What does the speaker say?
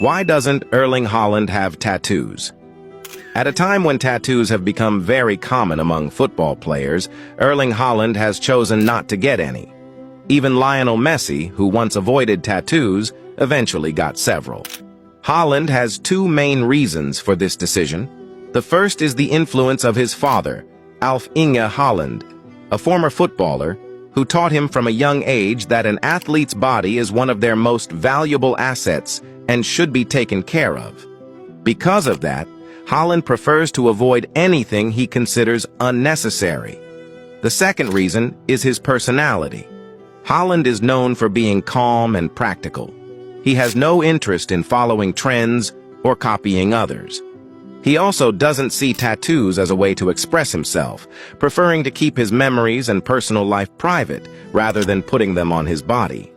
Why doesn't Erling Haaland have tattoos? At a time when tattoos have become very common among football players, Erling Haaland has chosen not to get any. Even Lionel Messi, who once avoided tattoos, eventually got several. Haaland has two main reasons for this decision. The first is the influence of his father, Alf-Inge Haaland, a former footballer who taught him from a young age that an athlete's body is one of their most valuable assets and should be taken care of. Because of that, Haaland prefers to avoid anything he considers unnecessary. The second reason is his personality. Haaland is known for being calm and practical. He has no interest in following trends or copying others. He also doesn't see tattoos as a way to express himself, preferring to keep his memories and personal life private rather than putting them on his body.